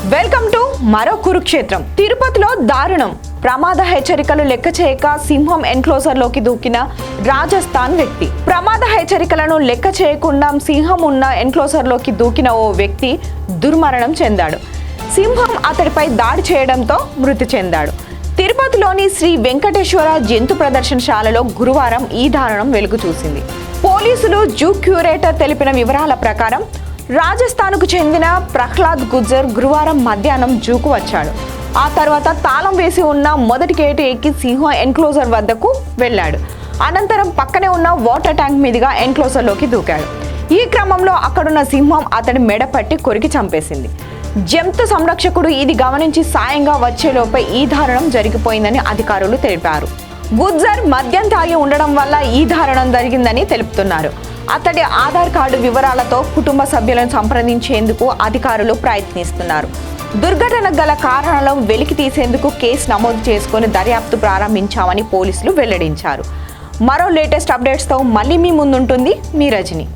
Welcome to మరో కురుక్షేత్రం. తిరుపతిలో దారుణం. ప్రమాద హెచ్చరికలు లెక్క చేయక సింహం ఎన్క్లోజర్లోకి దూకిన రాజస్థాన్ వ్యక్తి. ప్రమాద హెచ్చరికలను లెక్క చేయకుండా సింహం ఉన్న ఎన్క్లోజర్లోకి దూకిన ఓ వ్యక్తి దుర్మరణం చెందాడు. సింహం అతడిపై దాడి చేయడంతో మృతి చెందాడు. తిరుపతిలోని శ్రీ వెంకటేశ్వర జంతు ప్రదర్శనశాలలో గురువారం ఈ దారుణం వెలుగు చూసింది. పోలీసులు జూ క్యూరేటర్ తెలిపిన వివరాల ప్రకారం రాజస్థాన్కు చెందిన ప్రహ్లాద్ గుజ్జర్ గురువారం మధ్యాహ్నం జూకు వచ్చాడు. ఆ తర్వాత తాళం వేసి ఉన్న మొదటి గేటు ఎక్కి సింహం ఎన్క్లోజర్ వద్దకు వెళ్ళాడు. అనంతరం పక్కనే ఉన్న వాటర్ ట్యాంక్ మీదుగా ఎన్క్లోజర్లోకి దూకాడు. ఈ క్రమంలో అక్కడున్న సింహం అతడి మెడ పట్టి కొరికి చంపేసింది. జంతు సంరక్షకుడు ఇది గమనించి సాయంగా వచ్చేలోపై ఈ దారుణం జరిగిపోయిందని అధికారులు తెలిపారు. గుజ్జర్ మద్యం తాగి ఉండడం వల్ల ఈ దారుణం జరిగిందని తెలుపుతున్నారు. అతడి ఆధార్ కార్డు వివరాలతో కుటుంబ సభ్యులను సంప్రదించేందుకు అధికారులు ప్రయత్నిస్తున్నారు. దుర్ఘటనకు గల కారణాలను వెలికి తీసేందుకు కేసు నమోదు చేసుకుని దర్యాప్తు ప్రారంభించామని పోలీసులు వెల్లడించారు. మరో లేటెస్ట్ అప్డేట్స్తో మళ్ళీ మీ ముందుంటుంది మీ రజని.